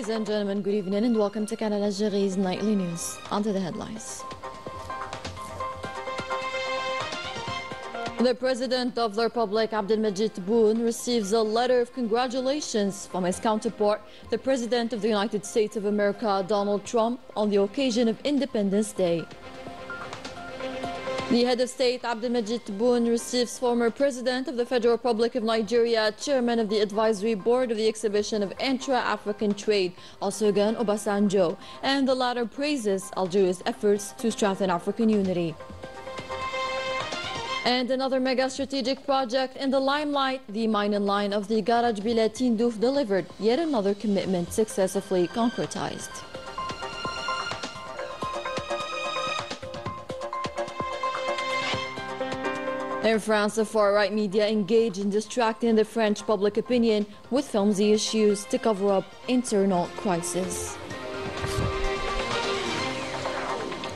Ladies and gentlemen, good evening and welcome to Canal Algérie's nightly news. On to the headlines. The President of the Republic, Abdelmajid Tebboune, receives a letter of congratulations from his counterpart, the President of the United States of America, Donald Trump, on the occasion of Independence Day. The head of state, Abdelmajid Tebboune, receives former President of the Federal Republic of Nigeria, Chairman of the Advisory Board of the Exhibition of Intra-African Trade, Olusegun Obasanjo, and the latter praises Algeria's efforts to strengthen African unity. And another mega-strategic project in the limelight, the mining line of the Garage Bila Tindouf delivered yet another commitment successfully concretized. In France, the far-right media engage in distracting the French public opinion with flimsy issues to cover up internal crisis.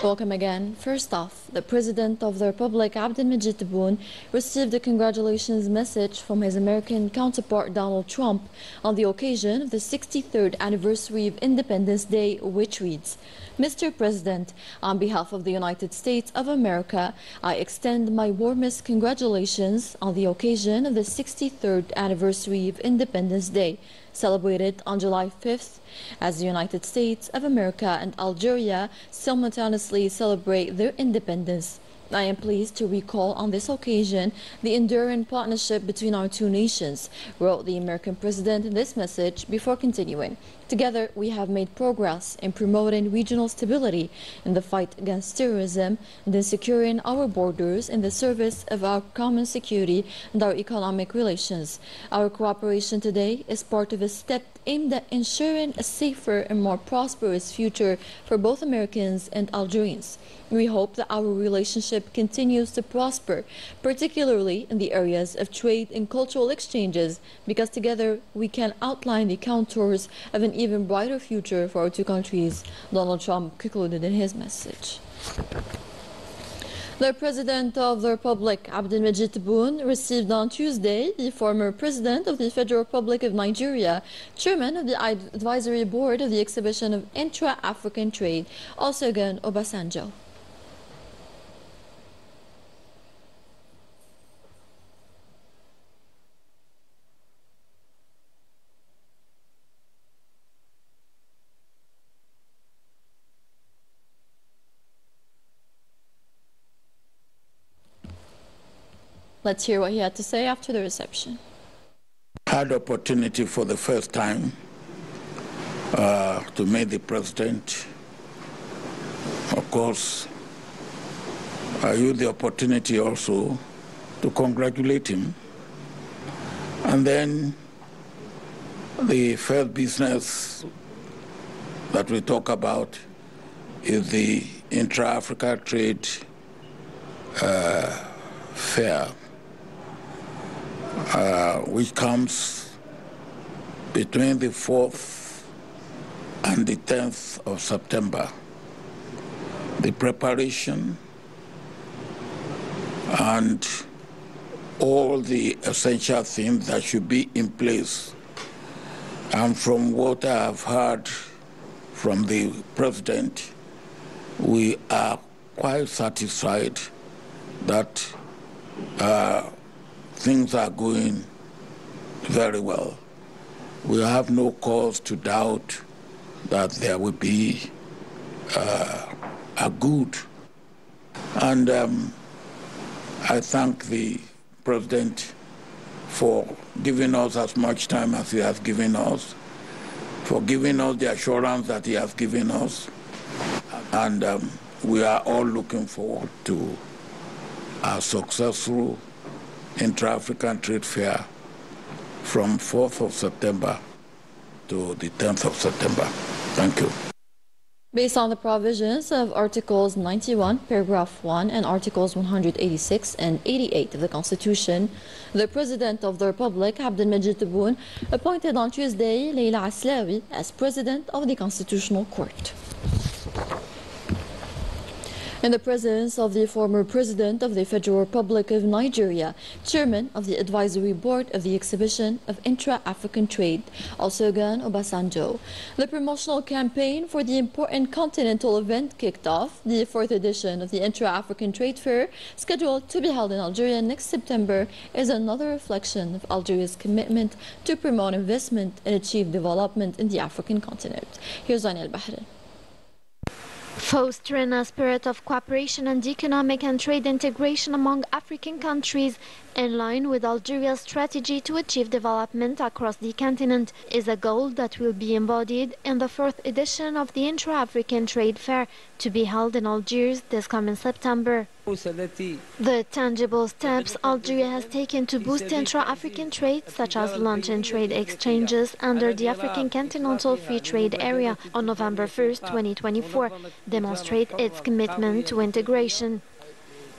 Welcome again. First off, the President of the Republic, Abdelmajid Tebboune, received a congratulations message from his American counterpart, Donald Trump, on the occasion of the 63rd anniversary of Independence Day, which reads, Mr. President, on behalf of the United States of America, I extend my warmest congratulations on the occasion of the 63rd anniversary of Independence Day, celebrated on July 5th, as the United States of America and Algeria simultaneously celebrate their independence. I am pleased to recall on this occasion the enduring partnership between our two nations, wrote the American president in this message before continuing. Together, we have made progress in promoting regional stability in the fight against terrorism and in securing our borders in the service of our common security and our economic relations. Our cooperation today is part of a step aimed at ensuring a safer and more prosperous future for both Americans and Algerians. We hope that our relationship continues to prosper, particularly in the areas of trade and cultural exchanges, because together we can outline the contours of an even brighter future for our two countries, Donald Trump concluded in his message. The President of the Republic, Abdelmajid Tebboune, received on Tuesday the former President of the Federal Republic of Nigeria, Chairman of the Advisory Board of the Exhibition of Intra-African Trade, Olusegun Obasanjo. Let's hear what he had to say after the reception. I had the opportunity for the first time to meet the president. Of course, I used the opportunity also to congratulate him. And then the first business that we talk about is the Intra-Africa Trade Fair, which comes between the 4th and the 10th of September. The preparation and all the essential things that should be in place. And from what I have heard from the president, we are quite satisfied that things are going very well. We have no cause to doubt that there will be a good. And I thank the President for giving us as much time as he has given us, for giving us the assurance that he has given us. And we are all looking forward to a successful Intra-African Trade Fair from 4th of September to the 10th of September. Thank you. Based on the provisions of Articles 91, Paragraph 1 and Articles 186 and 88 of the Constitution, the President of the Republic, Abdelmajid Tebboune, appointed on Tuesday Leila Aslawi as President of the Constitutional Court. In the presence of the former President of the Federal Republic of Nigeria, Chairman of the Advisory Board of the Exhibition of Intra-African Trade, Olusegun Obasanjo. The promotional campaign for the important continental event kicked off. The fourth edition of the Intra-African Trade Fair, scheduled to be held in Algeria next September, is another reflection of Algeria's commitment to promote investment and achieve development in the African continent. Here's Daniel Bahrain. Fostering a spirit of cooperation and economic and trade integration among African countries, in line with Algeria's strategy to achieve development across the continent, is a goal that will be embodied in the fourth edition of the Intra-African Trade Fair, to be held in Algiers this coming September. The tangible steps Algeria has taken to boost intra-African trade, such as launching trade exchanges under the African Continental Free Trade Area on November 1st, 2024, demonstrate its commitment to integration.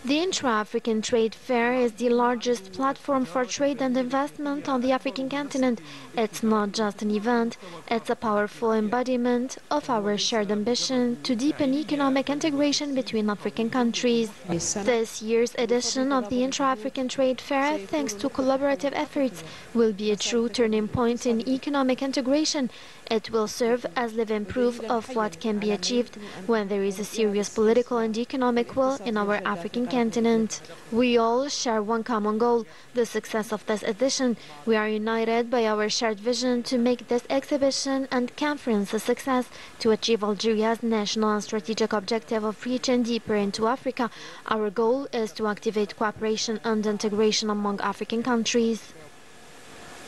The Intra-African Trade Fair is the largest platform for trade and investment on the African continent. It's not just an event, it's a powerful embodiment of our shared ambition to deepen economic integration between African countries. This year's edition of the Intra-African Trade Fair, thanks to collaborative efforts, will be a true turning point in economic integration. It will serve as living proof of what can be achieved when there is a serious political and economic will in our African continent. We all share one common goal, the success of this edition. We are united by our shared vision to make this exhibition and conference a success, to achieve Algeria's national and strategic objective of reaching deeper into Africa. Our goal is to activate cooperation and integration among African countries.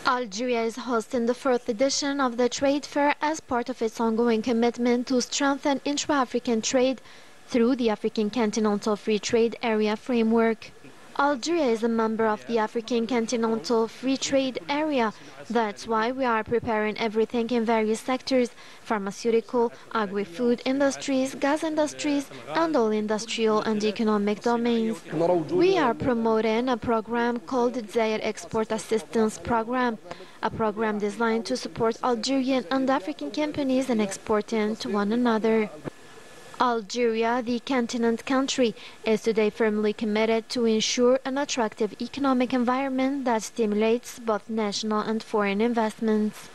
Algeria is hosting the fourth edition of the trade fair as part of its ongoing commitment to strengthen intra-African trade through the African Continental Free Trade Area framework. Algeria is a member of the African Continental Free Trade Area. That's why we are preparing everything in various sectors: pharmaceutical, agri-food industries, gas industries, and all industrial and economic domains. We are promoting a program called the Zaire Export Assistance Program, a program designed to support Algerian and African companies in exporting to one another. Algeria, the continent country, is today firmly committed to ensure an attractive economic environment that stimulates both national and foreign investments.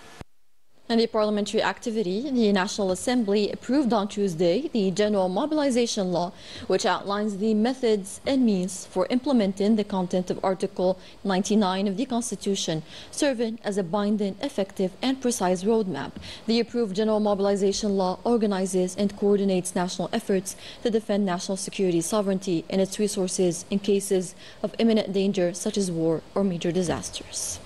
In the parliamentary activity, the National Assembly approved on Tuesday the General Mobilization Law, which outlines the methods and means for implementing the content of Article 99 of the Constitution, serving as a binding, effective and precise roadmap. The approved General Mobilization Law organizes and coordinates national efforts to defend national security, sovereignty and its resources in cases of imminent danger such as war or major disasters.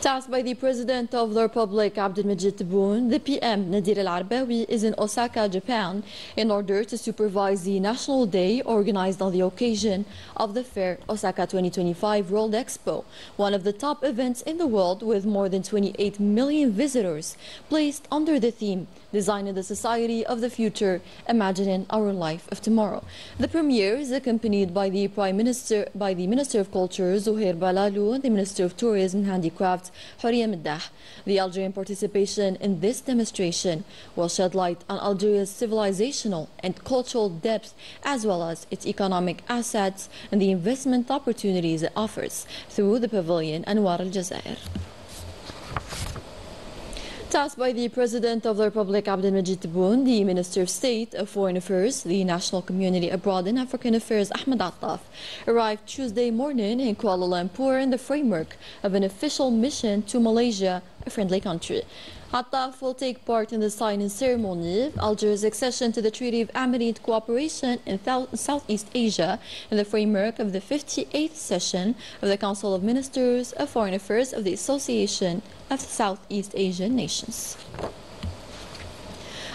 Tasked by the President of the Republic, Abdelmajid Tebboune, the PM, Nadir Al-Arbawi, is in Osaka, Japan, in order to supervise the National Day organized on the occasion of the Fair Osaka 2025 World Expo, one of the top events in the world with more than 28 million visitors, placed under the theme, Designing the Society of the Future, Imagining Our Life of Tomorrow. The premiere is accompanied by the Minister of Culture, Zuhair Balalu, and the Minister of Tourism and Handicrafts, Houria Middah. The Algerian participation in this demonstration will shed light on Algeria's civilizational and cultural depth, as well as its economic assets and the investment opportunities it offers through the pavilion Anwar al-Jazair. Tasked by the President of the Republic, Abdelmajid Tebboune, the Minister of State of Foreign Affairs, the National Community Abroad and African Affairs, Ahmed Attaf, arrived Tuesday morning in Kuala Lumpur in the framework of an official mission to Malaysia, a friendly country. Attaf will take part in the signing ceremony of Algiers' accession to the Treaty of Amity and Cooperation in Southeast Asia in the framework of the 58th session of the Council of Ministers of Foreign Affairs of the Association of Southeast Asian Nations.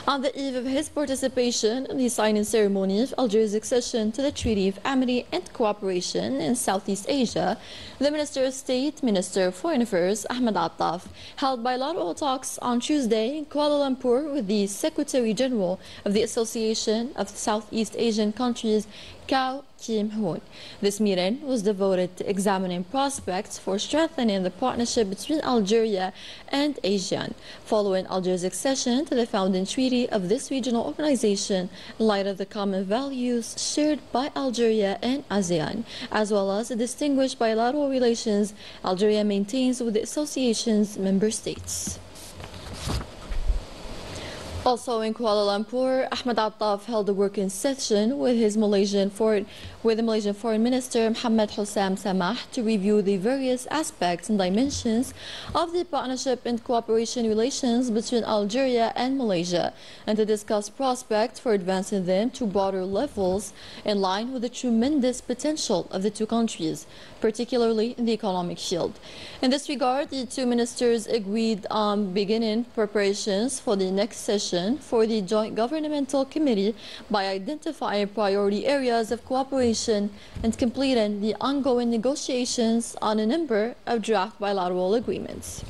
On the eve of his participation in the signing ceremony of Algiers' accession to the Treaty of Amity and Cooperation in Southeast Asia, the Minister of State, Minister of Foreign Affairs, Ahmed Attaf, held bilateral talks on Tuesday in Kuala Lumpur with the Secretary General of the Association of Southeast Asian Countries, Kao Kim Hoon. This meeting was devoted to examining prospects for strengthening the partnership between Algeria and ASEAN, following Algiers' accession to the founding treaty unity of this regional organization in light of the common values shared by Algeria and ASEAN, as well as the distinguished bilateral relations Algeria maintains with the association's member states. Also in Kuala Lumpur, Ahmed Attaf held a working session with the Malaysian Foreign Minister Mohammed Hussam Samah to review the various aspects and dimensions of the partnership and cooperation relations between Algeria and Malaysia, and to discuss prospects for advancing them to broader levels in line with the tremendous potential of the two countries, particularly in the economic field. In this regard, the two ministers agreed on beginning preparations for the next session for the Joint Governmental Committee by identifying priority areas of cooperation and completing the ongoing negotiations on a number of draft bilateral agreements.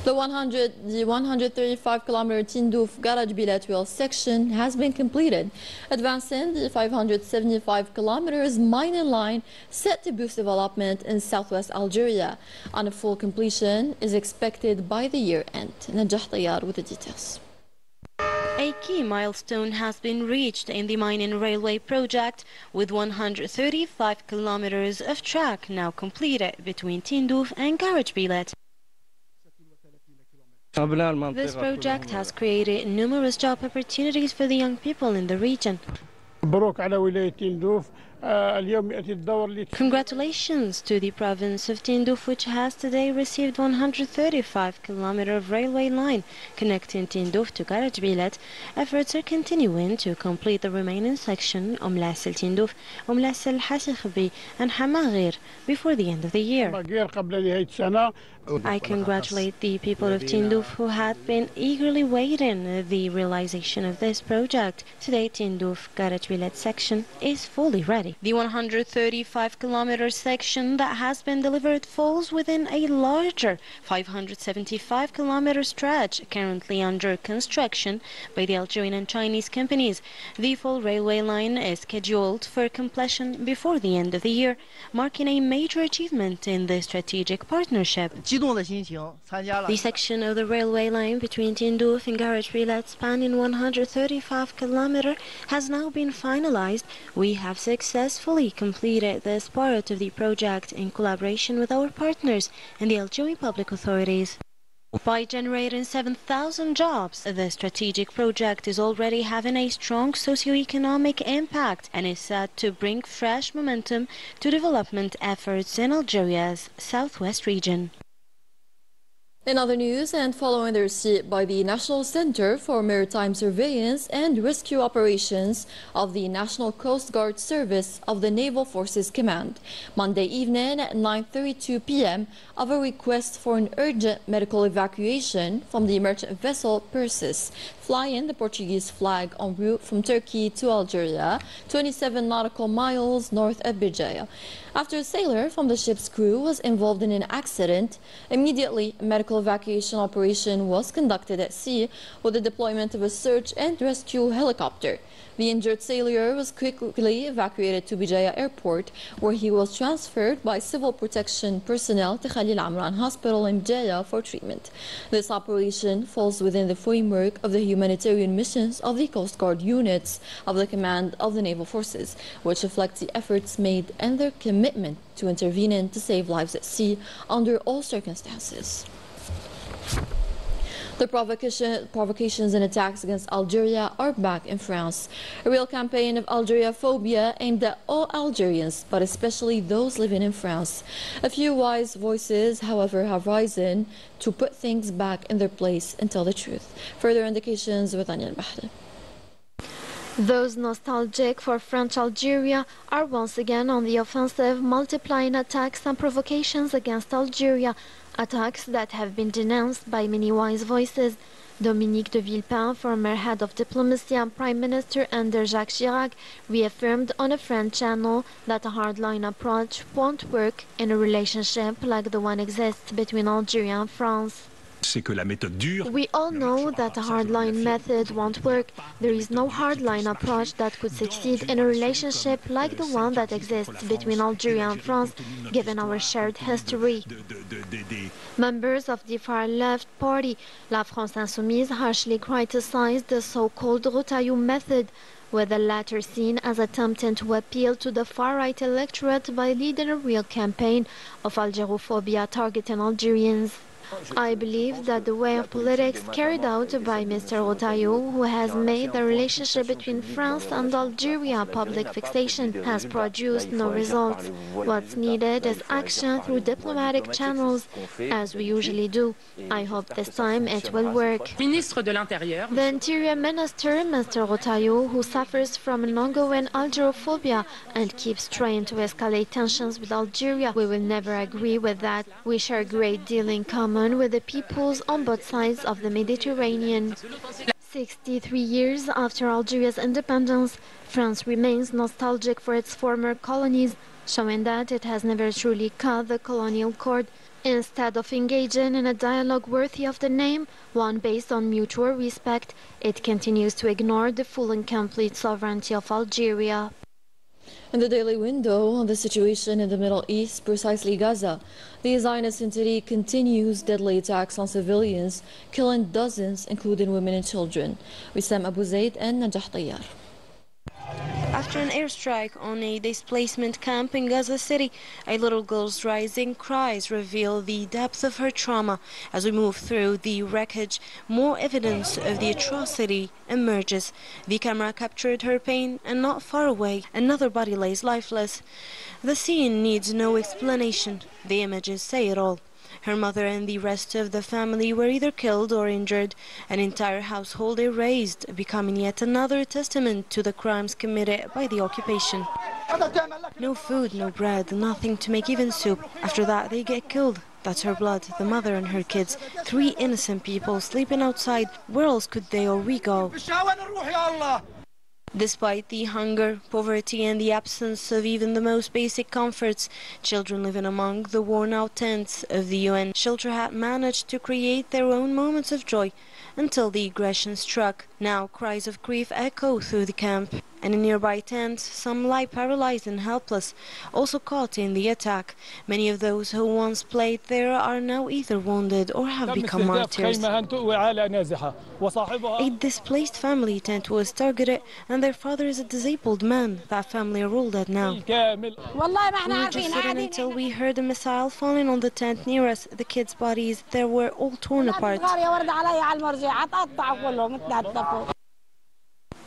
The 135-kilometer Tindouf-Garaj bilateral section has been completed, advancing the 575 kilometers mining line set to boost development in southwest Algeria. On a full completion is expected by the year end. Najah Tayyar with the details. A key milestone has been reached in the mining railway project, with 135 kilometers of track now completed between Tindouf and Garaj Bilet. This project has created numerous job opportunities for the young people in the region. Congratulations to the province of Tindouf, which has today received 135-kilometer railway line connecting Tindouf to Garaj Bilet. Efforts are continuing to complete the remaining section Omlas El Tindouf, Omlas El Hassikbi and Hamagir before the end of the year. I congratulate the people of Tindouf who had been eagerly waiting the realization of this project. Today, Tindouf Garaj Bilet section is fully ready. The 135-kilometer section that has been delivered falls within a larger 575-kilometer stretch currently under construction by the Algerian and Chinese companies. The full railway line is scheduled for completion before the end of the year, marking a major achievement in the strategic partnership. The section of the railway line between Tindouf and Garaj Bilet, spanning 135 kilometers, has now been finalized. We have successfully completed this part of the project in collaboration with our partners and the Algerian public authorities. By generating 7,000 jobs, the strategic project is already having a strong socio-economic impact and is set to bring fresh momentum to development efforts in Algeria's southwest region. In other news, and following the receipt by the National Center for Maritime Surveillance and Rescue Operations of the National Coast Guard Service of the Naval Forces Command, Monday evening at 9:32 p.m. of a request for an urgent medical evacuation from the merchant vessel Persis, flying the Portuguese flag en route from Turkey to Algeria, 27 nautical miles north of Bijaya. After a sailor from the ship's crew was involved in an accident, immediately a medical evacuation operation was conducted at sea with the deployment of a search and rescue helicopter. The injured sailor was quickly evacuated to Bijaya Airport, where he was transferred by civil protection personnel to Khalil Amran Hospital in Bijaya for treatment. This operation falls within the framework of the humanitarian missions of the Coast Guard units of the Command of the Naval Forces, which reflect the efforts made and their commitment to intervening to save lives at sea under all circumstances. The provocations and attacks against Algeria are back in France. A real campaign of Algeria-phobia aimed at all Algerians, but especially those living in France. A few wise voices, however, have risen to put things back in their place and tell the truth. Further indications with Anya Bahri. Those nostalgic for French Algeria are once again on the offensive, multiplying attacks and provocations against Algeria. Attacks that have been denounced by many wise voices. Dominique de Villepin, former head of diplomacy and Prime Minister under Jacques Chirac, reaffirmed on a French channel that a hardline approach won't work in a relationship like the one exists between Algeria and France. We all know that a hardline method won't work. There is no hardline approach that could succeed in a relationship like the one that exists between Algeria and France, given our shared history. Members of the far-left party, La France Insoumise, harshly criticized the so-called Rotaillou method, with the latter seen as attempting to appeal to the far-right electorate by leading a real campaign of Algerophobia targeting Algerians. I believe that the way of politics carried out by Mr. Rotaillou, who has made the relationship between France and Algeria public fixation, has produced no results. What's needed is action through diplomatic channels, as we usually do. I hope this time it will work. The Interior Minister, Mr. Rotaillou, who suffers from an ongoing Algerophobia and keeps trying to escalate tensions with Algeria, we will never agree with that. We share a great deal in common with the peoples on both sides of the Mediterranean. 63 years after Algeria's independence, France remains nostalgic for its former colonies, showing that it has never truly cut the colonial cord. Instead of engaging in a dialogue worthy of the name, one based on mutual respect, it continues to ignore the full and complete sovereignty of Algeria. In the daily window on the situation in the Middle East, precisely Gaza, the Zionist entity continues deadly attacks on civilians, killing dozens, including women and children. Wissam Abu Zaid and Najah Tayyar. After an airstrike on a displacement camp in Gaza City, a little girl's rising cries reveal the depth of her trauma. As we move through the wreckage, more evidence of the atrocity emerges. The camera captured her pain, and not far away, another body lays lifeless. The scene needs no explanation. The images say it all. Her mother and the rest of the family were either killed or injured, an entire household erased, becoming yet another testament to the crimes committed by the occupation. No food, no bread, nothing to make even soup. After that, they get killed. That's her blood, the mother and her kids. 3 innocent people sleeping outside. Where else could they or we go? Despite the hunger, poverty and the absence of even the most basic comforts, children living among the worn-out tents of the UN shelter had managed to create their own moments of joy until the aggression struck. Now cries of grief echo through the camp, and in nearby tents some lie paralyzed and helpless, also caught in the attack. Many of those who once played there are now either wounded or have become martyrs. A displaced family tent was targeted, and their father is a disabled man. That family are all dead now. We were just sitting until we heard a missile falling on the tent near us. The kids' bodies there were all torn apart.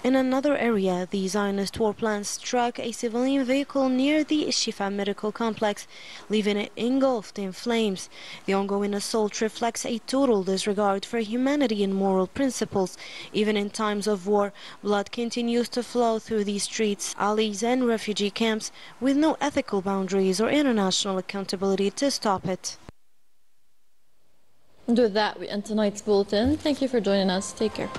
In another area, the Zionist war plans struck a civilian vehicle near the Shifa medical complex, leaving it engulfed in flames. The ongoing assault reflects a total disregard for humanity and moral principles. Even in times of war, blood continues to flow through these streets, alleys and refugee camps, with no ethical boundaries or international accountability to stop it. And with that, we end tonight's bulletin. Thank you for joining us. Take care.